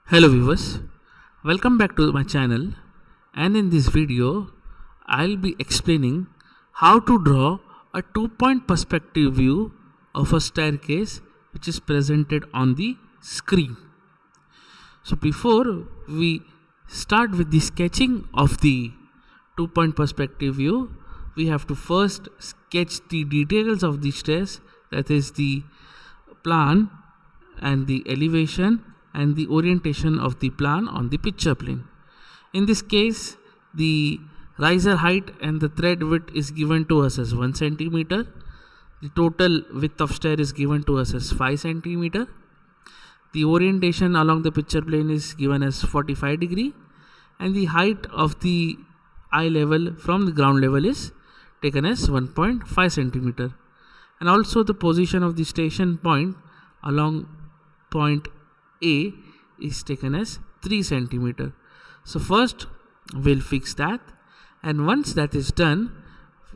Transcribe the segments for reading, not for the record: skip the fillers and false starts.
Hello viewers, welcome back to my channel, and in this video I'll be explaining how to draw a two-point perspective view of a staircase which is presented on the screen. So before we start with the sketching of the two-point perspective view, we have to first sketch the details of the stairs, that is the plan and the elevation and the orientation of the plan on the picture plane. In this case, the riser height and the thread width is given to us as 1 centimeter. The total width of stair is given to us as 5 centimeter. The orientation along the picture plane is given as 45 degree, and the height of the eye level from the ground level is taken as 1.5 centimeter. And also the position of the station point along point A is taken as 3 centimeter. So first we'll fix that, and once that is done,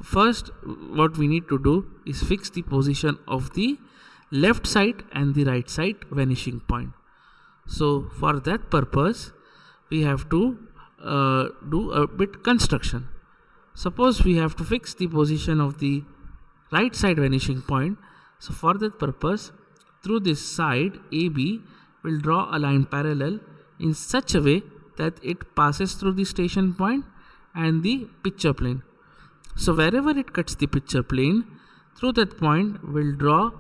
first what we need to do is fix the position of the left side and the right side vanishing point. So for that purpose we have to do a bit construction. Suppose we have to fix the position of the right side vanishing point. So for that purpose, through this side AB, we'll draw a line parallel in such a way that it passes through the station point and the picture plane. So wherever it cuts the picture plane, through that point we'll draw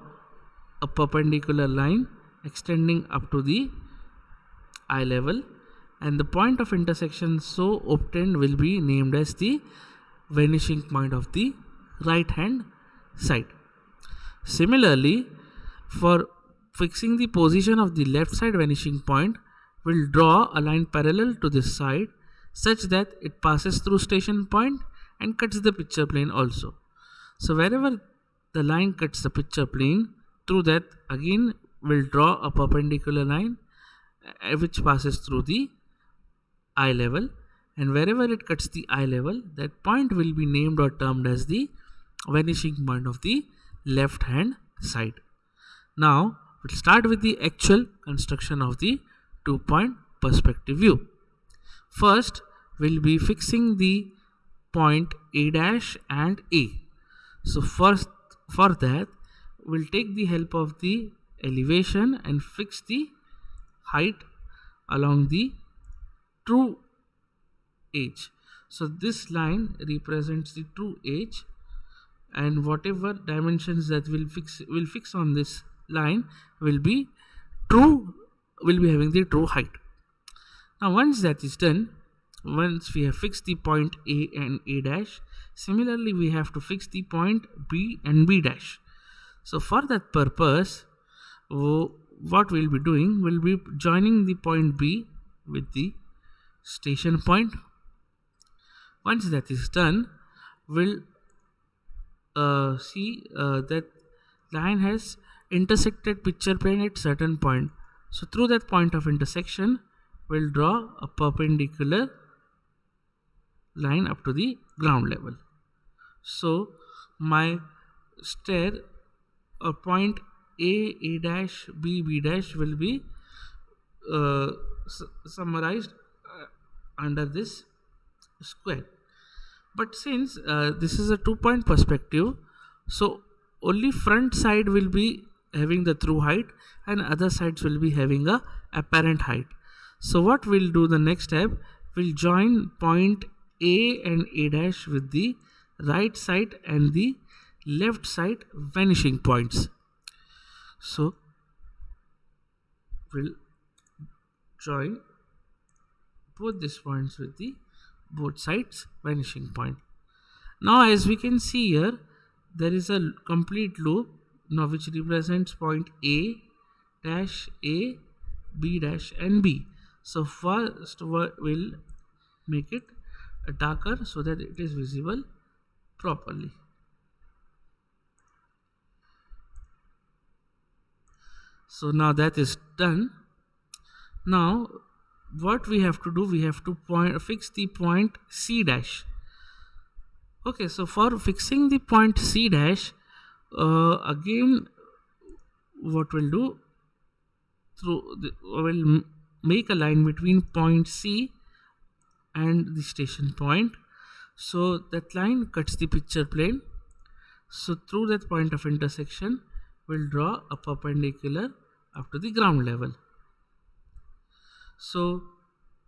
a perpendicular line extending up to the eye level, and the point of intersection so obtained will be named as the vanishing point of the right hand side. Similarly, for fixing the position of the left side vanishing point, we'll draw a line parallel to this side such that it passes through station point and cuts the picture plane also. So wherever the line cuts the picture plane, through that again we'll draw a perpendicular line which passes through the eye level, and wherever it cuts the eye level, that point will be named or termed as the vanishing point of the left hand side. Now we'll start with the actual construction of the two-point perspective view. First we'll be fixing the point A dash and A. So first, for that we'll take the help of the elevation and fix the height along the true edge. So this line represents the true edge, and whatever dimensions that we'll fix on this line will be having the true height. Now once that is done, once we have fixed the point A and A dash, similarly we have to fix the point B and B dash. So for that purpose, what we'll be doing, we'll be joining the point B with the station point. Once that is done, we'll see that line has intersected picture plane at certain point. So through that point of intersection, we'll draw a perpendicular line up to the ground level. So my stair or point A dash, B dash will be summarized under this square. But since this is a two-point perspective, so only front side will be having the true height and other sides will be having a apparent height. So what we'll do the next step, we'll join point A and A dash with the right side and the left side vanishing points. So we'll join both these points with the both sides vanishing point. Now as we can see here, there is a complete loop now which represents point A dash, A, B dash and B. So first we'll make it darker so that it is visible properly. So now that is done. Now what we have to do, we have to fix the point C dash. Okay, so for fixing the point C dash, again what we'll do, we'll make a line between point C and the station point. So that line cuts the picture plane. So through that point of intersection, we'll draw a perpendicular up to the ground level. So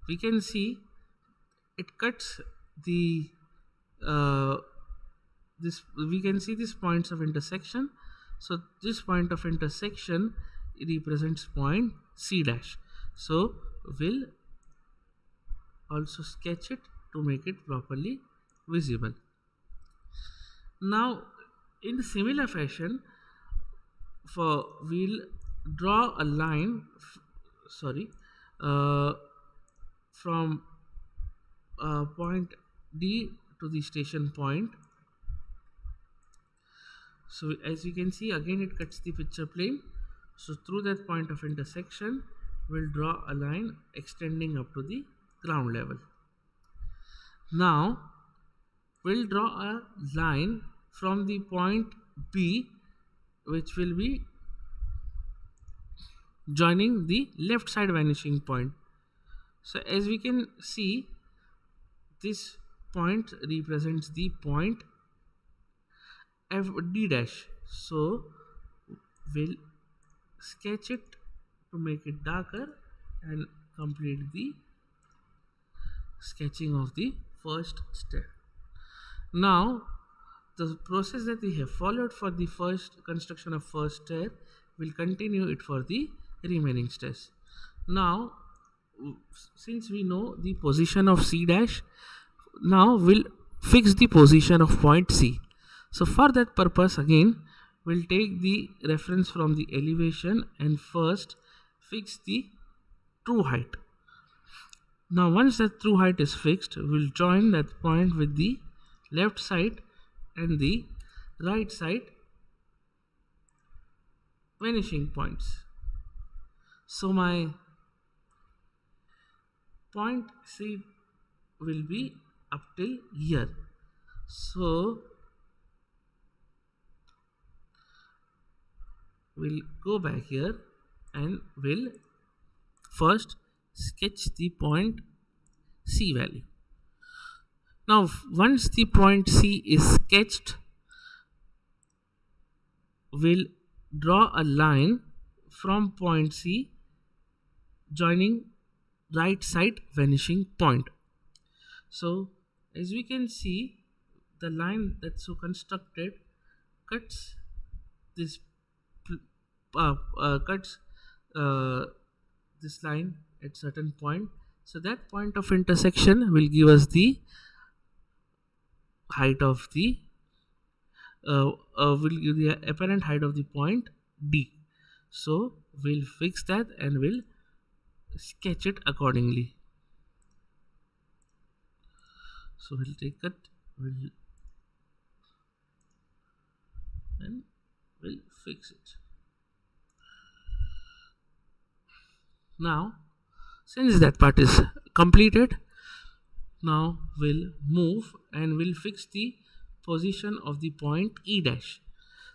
we can see it cuts the this we can see these points of intersection. So this point of intersection represents point C dash. So we'll also sketch it to make it properly visible. Now in similar fashion, we'll draw a line from point D to the station point. So as you can see, again it cuts the picture plane. So through that point of intersection, we'll draw a line extending up to the ground level. Now we'll draw a line from the point B, which will be joining the left side vanishing point. So as we can see, this point represents the point FD dash. So we'll sketch it to make it darker and complete the sketching of the first step. Now the process that we have followed for the first construction of first stair, will continue it for the remaining stairs. Now since we know the position of C dash, now we'll fix the position of point C. So for that purpose, again we'll take the reference from the elevation and first fix the true height. Now once that true height is fixed, we'll join that point with the left side and the right side vanishing points. So my point C will be up till here. So we'll go back here and we'll first sketch the point C value. Now once the point C is sketched, we'll draw a line from point C joining right side vanishing point. So as we can see, the line that's so constructed cuts this this line at certain point. So that point of intersection will give us the height of the will give the apparent height of the point D. So we'll fix that and we'll sketch it accordingly. So we'll take it, and we'll fix it. Now since that part is completed, now we'll move and we'll fix the position of the point E dash.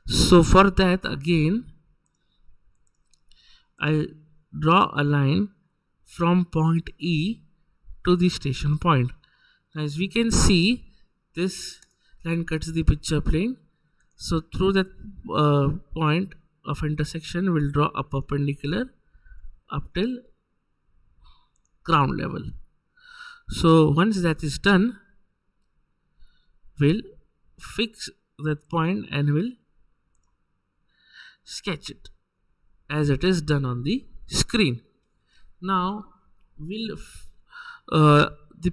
So for that, again I'll draw a line from point E to the station point. As we can see, this line cuts the picture plane. So through that point of intersection, we'll draw a perpendicular up till ground level. So once that is done, we'll fix that point and we'll sketch it as it is done on the screen. Now we'll the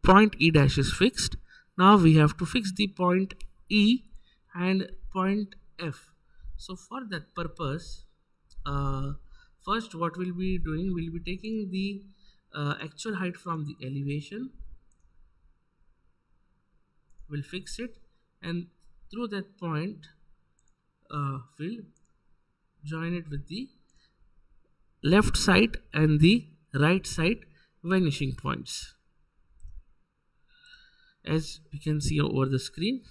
point E dash is fixed. Now we have to fix the point E and point F. So for that purpose, first what we'll be doing, we'll be taking the actual height from the elevation, we'll fix it, and through that point we'll join it with the left side and the right side vanishing points, as we can see over the screen.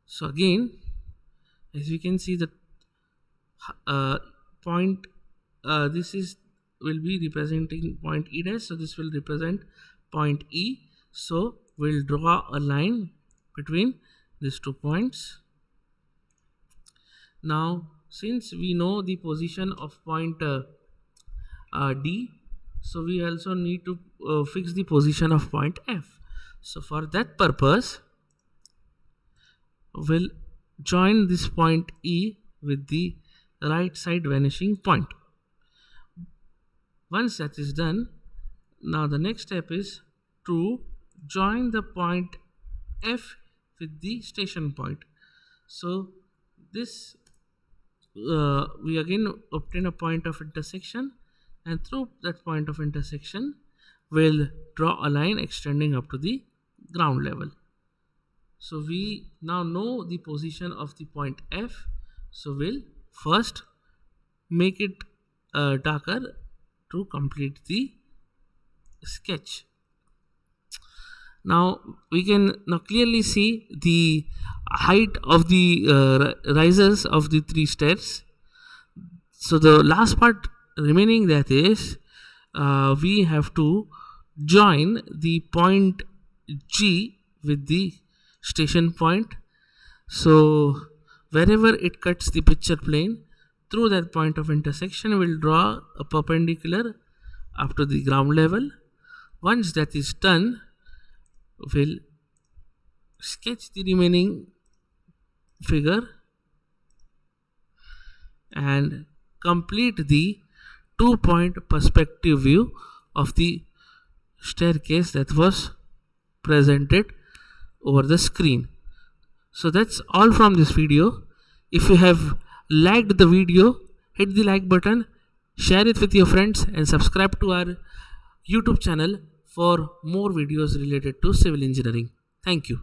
So again, as we can see, the point this is will be representing point E dash, so this will represent point E. So we'll draw a line between these 2 points. Now since we know the position of point D, so we also need to fix the position of point F. So for that purpose, we'll join this point E with the right side vanishing point. Once that is done, now the next step is to join the point F with the station point. So this we again obtain a point of intersection, and through that point of intersection we'll draw a line extending up to the ground level. So we now know the position of the point F, so we'll first make it darker to complete the sketch. Now we can now clearly see the height of the rises of the 3 stairs. So the last part remaining, that is we have to join the point G with the station point. So wherever it cuts the picture plane, through that point of intersection we'll draw a perpendicular up to the ground level. Once that is done, we'll sketch the remaining figure and complete the 2-point perspective view of the staircase that was presented over the screen. So that's all from this video. If you have liked the video, hit the like button, share it with your friends, and subscribe to our YouTube channel for more videos related to civil engineering. Thank you.